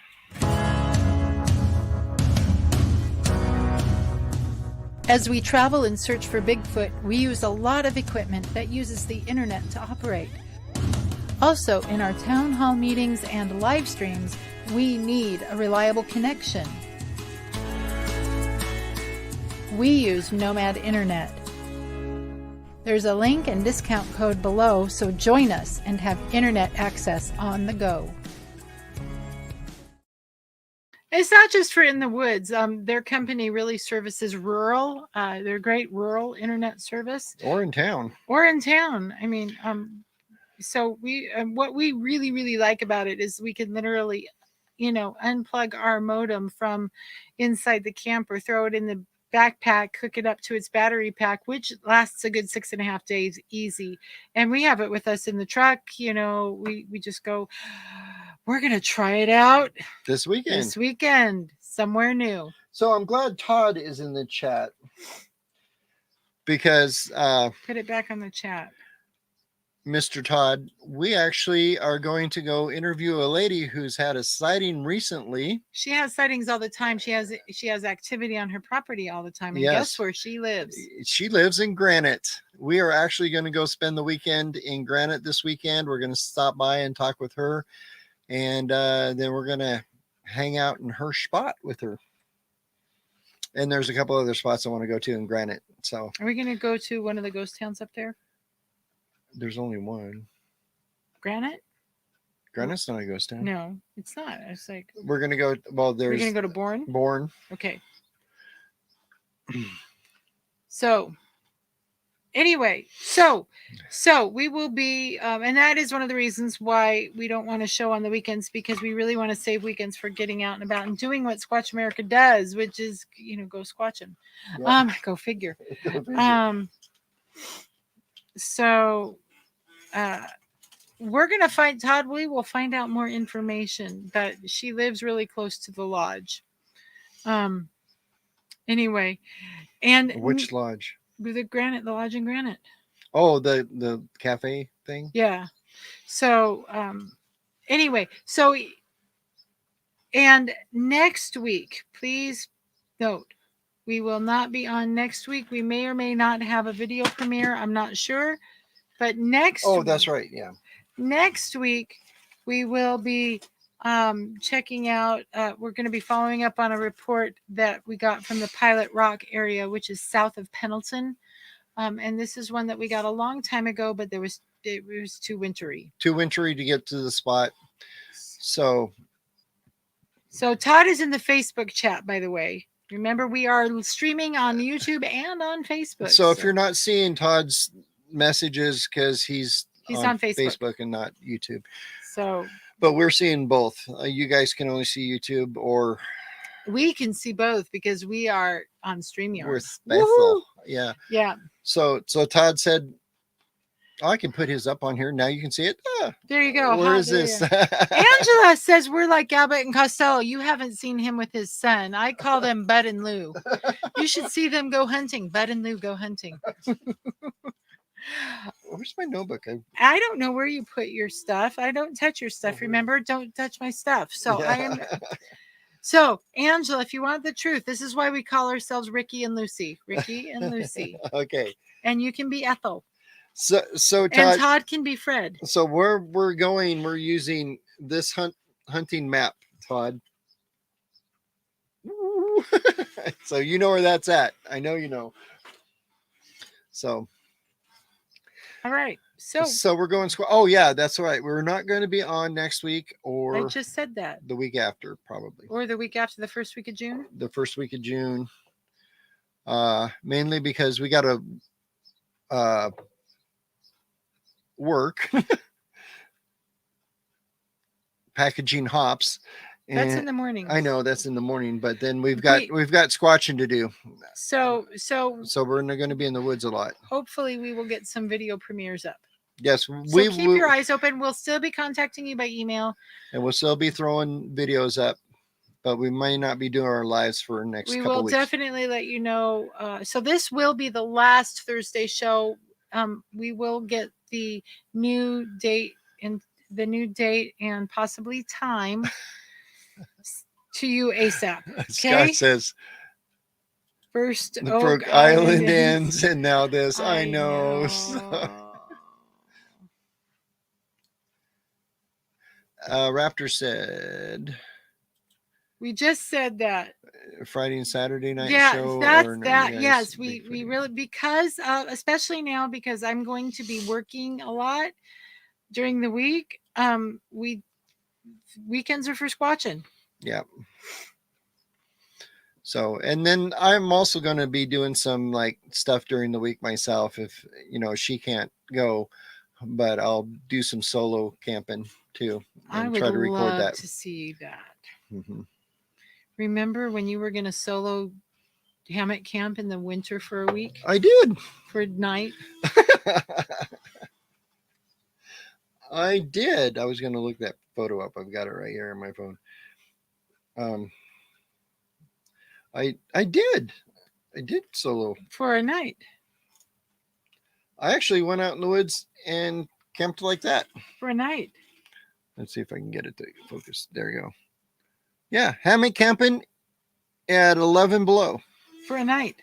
as we travel and search for Bigfoot, we use a lot of equipment that uses the internet to operate. Also, in our town hall meetings and live streams, we need a reliable connection. We use Nomad Internet. There's a link and discount code below, so join us and have internet access on the go. It's not just for in the woods. Their company really services rural. They're great rural internet service. Or in town. Or in town. I mean, so what we really, really like about it is we can literally, unplug our modem from inside the camper, throw it in the backpack, hook it up to its battery pack, which lasts a good 6.5 days easy. And we have it with us in the truck. We just go, we're going to try it out This weekend. Somewhere new. So I'm glad Todd is in the chat because Put it back on the chat. Mr. Todd, we actually are going to go interview a lady who's had a sighting recently. She has sightings all the time. She has activity on her property all the time. And Yes. guess where she lives? She lives in Granite. We are actually going to go spend the weekend in Granite this weekend. We're going to stop by and talk with her. And then we're going to hang out in her spot with her. And there's a couple other spots I want to go to in Granite. So Are we going to go to one of the ghost towns up there? there's only one. Granite? Granite's not a ghost town. No, it's not. It's like We're going to go, well, we're there's going to go to Bourne. Bourne. Okay. So anyway, so we will be, and that is one of the reasons why we don't want to show on the weekends, because we really want to save weekends for getting out and about and doing what Squatch America does, which is, go squatching. Yeah. Go figure. Go figure. So we're going to find Todd. We will find out more information, but she lives really close to the lodge. Anyway, and Which lodge? the lodge in Granite. Oh, the cafe thing? Yeah. So anyway, so and next week, please note, we will not be on next week. We may or may not have a video premiere. I'm not sure. But Oh, that's right. Yeah. Next week, we will be checking out, we're going to be following up on a report that we got from the Pilot Rock area, which is south of Pendleton. And this is one that we got a long time ago, but it was too wintry. Too wintry to get to the spot. So Todd is in the Facebook chat, by the way. Remember, we are streaming on YouTube and on Facebook. So if you're not seeing Todd's messages, because he's on Facebook and not YouTube. So, but we're seeing both. You guys can only see YouTube, or we can see both because we are on StreamYard. We're special. Yeah. Yeah. So Todd said, oh, I can put his up on here. Now you can see it. There you go. Where is this? Angela says we're like Abbott and Costello. You haven't seen him with his son. I call them Bud and Lou. You should see them go hunting. Bud and Lou go hunting. Where's my notebook? I don't know where you put your stuff. I don't touch your stuff. Remember, don't touch my stuff. So yeah. I am. So Angela, if you want the truth, this is why we call ourselves Ricky and Lucy. Ricky and Lucy. Okay. And you can be Ethel. So Todd, and Todd can be Fred. So where we're going, we're using this hunting map, Todd. So you know where that's at. I know you know. So. All right. So we're going. Oh yeah, that's right. We're not going to be on next week, or I just said that. The week after, probably. Or the week after, the first week of June. The first week of June. Mainly because we got to work packaging hops. That's in the morning. I know that's in the morning, but then we've got squatching to do. So we're going to be in the woods a lot. Hopefully we will get some video premieres up. Yes, keep your eyes open. We'll still be contacting you by email, and we'll still be throwing videos up, but we might not be doing our lives for next couple weeks. We will definitely let you know. So this will be the last Thursday show. We will get the new date and possibly time to you ASAP. Okay? Scott says first the Brook Island ends, and now this. I know. So. Raptor said, We just said that. Friday and Saturday night Yeah, show? that's or no, that. you guys Yes, we Bigfoot? really, because especially now, because I'm going to be working a lot during the week. We weekends are for squatching. Yeah. So, and then I'm also going to be doing some like stuff during the week myself if, she can't go, but I'll do some solo camping too I and would try to record love that. to see that. Mhm. Remember when you were going to solo hammock camp in the winter for a week I did. for night? I did. I was going to look that photo up. I've got it right here on my phone. I did. I did solo. For a night. I actually went out in the woods and camped like that. For a night. Let's see if I can get it to focus. There you go. Yeah, hammock camping at 11 below. For a night.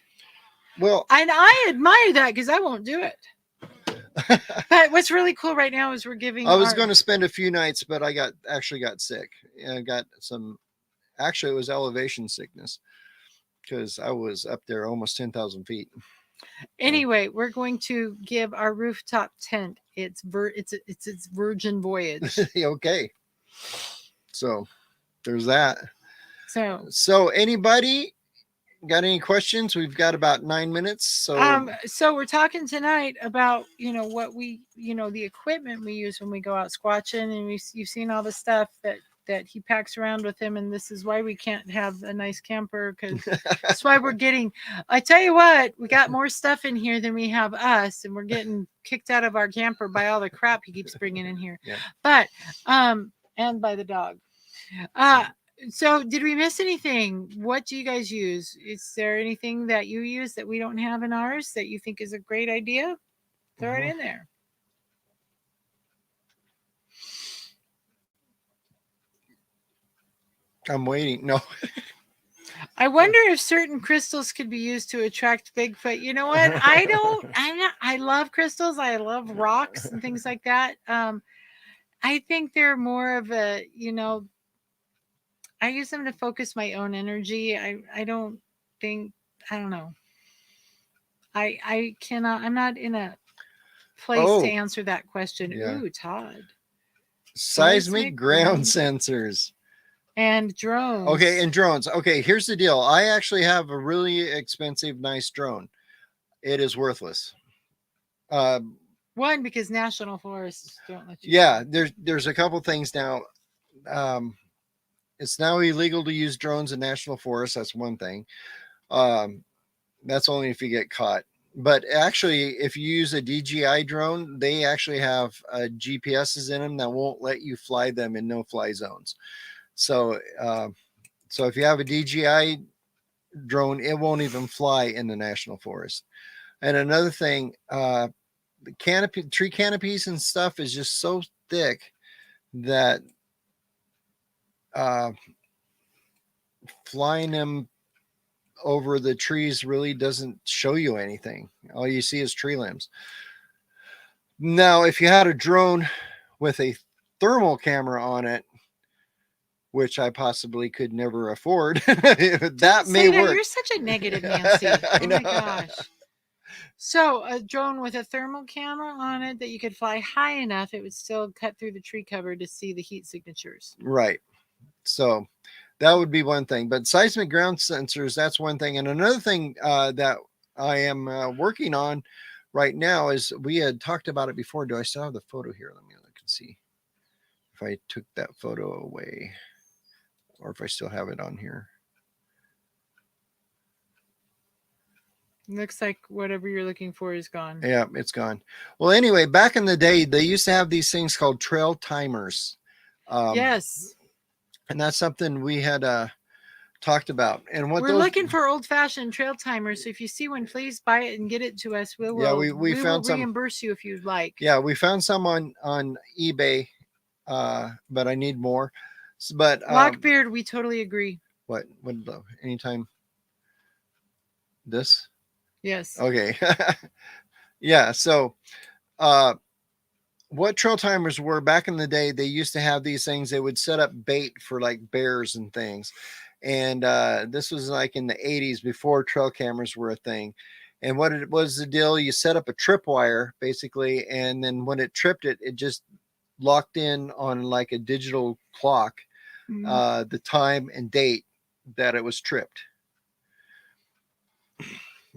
Well, And I admire that because I won't do it. But what's really cool right now is we're giving. I was going to spend a few nights, but I actually got sick. I got actually it was elevation sickness because I was up there almost 10,000 feet. Anyway, we're going to give our rooftop tent its virgin voyage. Okay. So there's that. So anybody got any questions? We've got about 9 minutes. So we're talking tonight about what we the equipment we use when we go out squatching, and you've seen all the stuff that he packs around with him, and this is why we can't have a nice camper, because that's why we're getting. I tell you what, we got more stuff in here than we have us, and we're getting kicked out of our camper by all the crap he keeps bringing in here. Yeah. But and by the dog. So did we miss anything? What do you guys use? Is there anything that you use that we don't have in ours that you think is a great idea? Throw it in there. I'm waiting. No. I wonder if certain crystals could be used to attract Bigfoot. You know what? I love crystals. I love rocks and things like that. I think they're more of a, I use them to focus my own energy. I don't know. I cannot, I'm not in a place to answer that question. Yeah. Ooh, Todd. Seismic ground sensors. And drones. Okay, and drones. Okay, here's the deal. I actually have a really expensive, nice drone. It is worthless. One, because national forests don't let you. Yeah, there's a couple things now. It's now illegal to use drones in national forests. That's one thing. That's only if you get caught. But actually, if you use a DJI drone, they actually have GPSs in them that won't let you fly them in no-fly zones. So if you have a DJI drone, it won't even fly in the national forest. And another thing, the tree canopies and stuff is just so thick that flying them over the trees really doesn't show you anything. All you see is tree limbs. Now, if you had a drone with a thermal camera on it, which I possibly could never afford, that may work. You're such a negative Nancy. Oh my gosh. So a drone with a thermal camera on it that you could fly high enough, it would still cut through the tree cover to see the heat signatures. Right. So that would be one thing. But seismic ground sensors, that's one thing. And another thing that I am working on right now is, we had talked about it before. Do I still have the photo here? Let me look and see if I took that photo away, or if I still have it on here. Looks like whatever you're looking for is gone. Yeah, it's gone. Well, anyway, back in the day, they used to have these things called trail timers. Yes. And that's something we had talked about. And what we're looking for old-fashioned trail timers. So if you see one, please buy it and get it to us. We will reimburse you if you'd like. Yeah, we found some on eBay, but I need more. But Lockbeard, we totally agree. What anytime? This? Yes. Okay. Yeah. So, what trail timers were back in the day, they used to have these things. They would set up bait for like bears and things. And this was like in the 80s before trail cameras were a thing. And what it was the deal, you set up a tripwire basically, and then when it tripped it, it just locked in on like a digital clock, the time and date that it was tripped.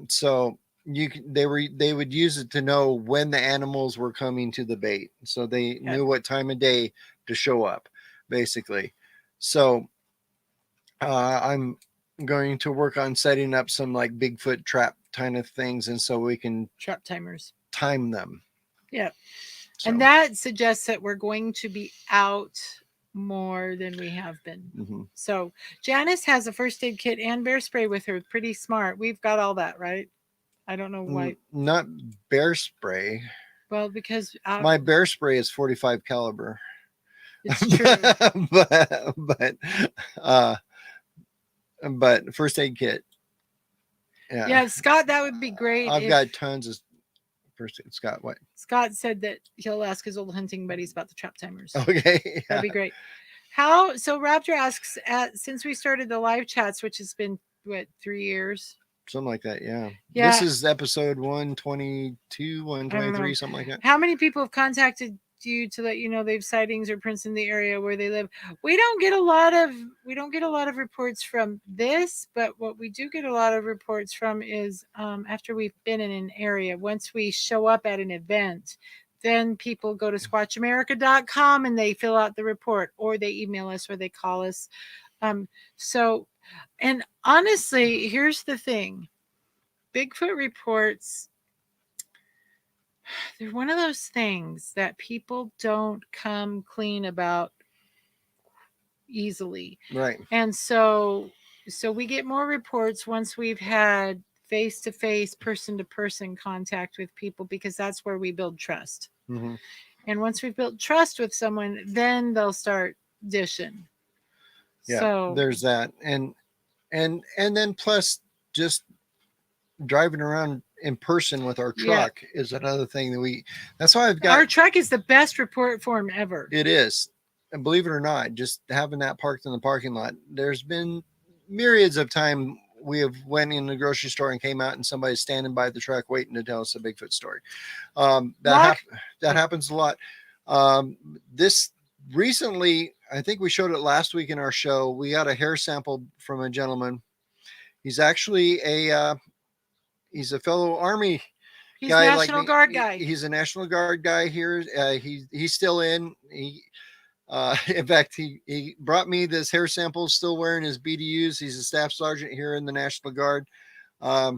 So they would use it to know when the animals were coming to the bait, so they knew what time of day to show up, basically. So I'm going to work on setting up some like Bigfoot trap kind of things, and so we can trap timers, time them. Yeah. So. And that suggests that we're going to be out more than we have been. So Janice has a first aid kit and bear spray with her. Pretty smart. We've got all that, right? I don't know why. Not bear spray. Well, because my bear spray is 45 caliber. It's true. but first aid kit. Yeah, Scott, that would be great. I've got tons of first aid. Scott, what? Scott said that he'll ask his old hunting buddies about the trap timers. Okay. Yeah. That'd be great. So Raptor asks, since we started the live chats, which has been, what, 3 years? Something like that, yeah. This is episode 122, 123, something like that. How many people have contacted you to let you know they've sightings or prints in the area where they live? We don't get a lot of reports from this, but what we do get a lot of reports from is after we've been in an area. Once we show up at an event, then people go to SquatchAmerica.com and they fill out the report, or they email us, or they call us. And honestly, here's the thing. Bigfoot reports, they're one of those things that people don't come clean about easily. Right. And so we get more reports once we've had face-to-face, person-to-person contact with people, because that's where we build trust. And once we've built trust with someone, then they'll start dishing. Yeah, so there's that. And then plus just driving around in person with our truck is another thing that that's why I've got. Our truck is the best report form ever. It is. And believe it or not, just having that parked in the parking lot, there's been myriads of time we have went in the grocery store and came out and somebody's standing by the truck waiting to tell us a Bigfoot story. That happens a lot. This recently, I think we showed it last week in our show. We got a hair sample from a gentleman. He's actually he's a fellow Army guy. National Guard guy. He's a National Guard guy here. He's still in. In fact, he brought me this hair sample, still wearing his BDUs. He's a staff sergeant here in the National Guard. I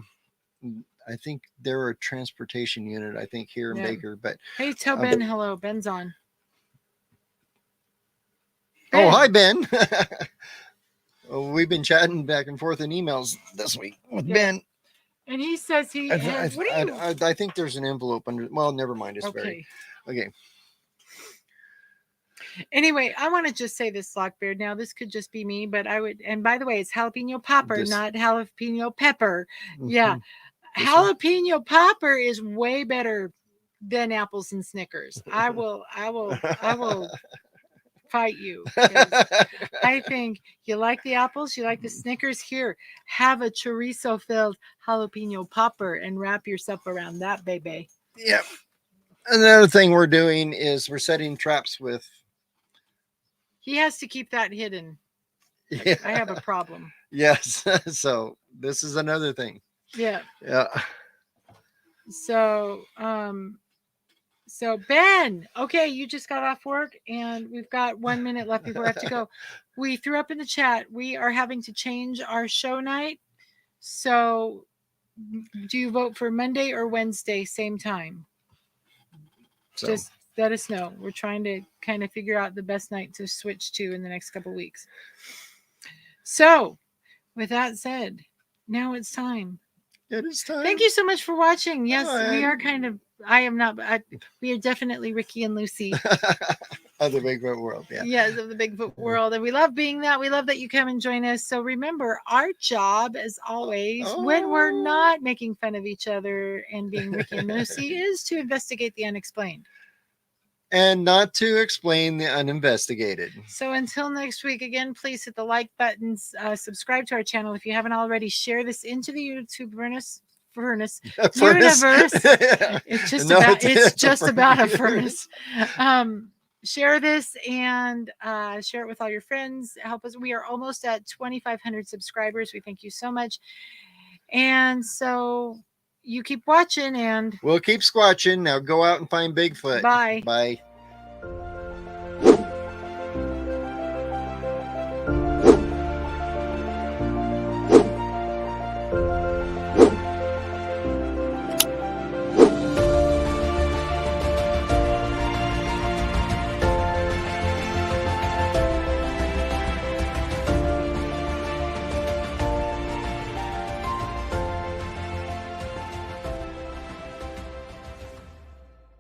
think they're a transportation unit, I think, here in Baker. But hey, tell Ben hello. Ben's on. Ben. Oh, hi, Ben. We've been chatting back and forth in emails this week with Ben. And he says I think there's an envelope under. Well, never mind. It's okay. Okay. Anyway, I want to just say this, Lockbeard. Now, this could just be me, but I would, and by the way, it's jalapeno popper, not jalapeno pepper. Yeah. Jalapeno popper is way better than apples and Snickers. I will fight you. I think you like the apples, you like the Snickers. Here, have a chorizo filled jalapeno popper and wrap yourself around that, baby. Yep. Another thing we're doing is we're setting traps with. He has to keep that hidden. Yeah. I have a problem. Yes. So this is another thing. Yeah. Yeah. So Ben, okay, you just got off work and we've got 1 minute left before I have to go. We threw up in the chat, we are having to change our show night. So do you vote for Monday or Wednesday, same time? So. Just let us know. We're trying to kind of figure out the best night to switch to in the next couple of weeks. So with that said, now it's time. It is time. Thank you so much for watching. Yes, we are kind of, we are definitely Ricky and Lucy. Of the Bigfoot world, yeah. Yes, of the Bigfoot world. And we love being that. We love that you come and join us. So remember, our job, as always, when we're not making fun of each other and being Ricky and Lucy, is to investigate the unexplained. and not to explain the uninvestigated. So until next week, again, please hit the like buttons, subscribe to our channel if you haven't already, share this into the YouTube furnace Furnace. universe. It's just No, about it's it's just about a furnace. furnace. Share this and share it with all your friends. Help us. We are almost at 2,500 subscribers. We thank you so much. And so you keep watching and We'll keep squatching. Now go out and find Bigfoot. bye. Bye.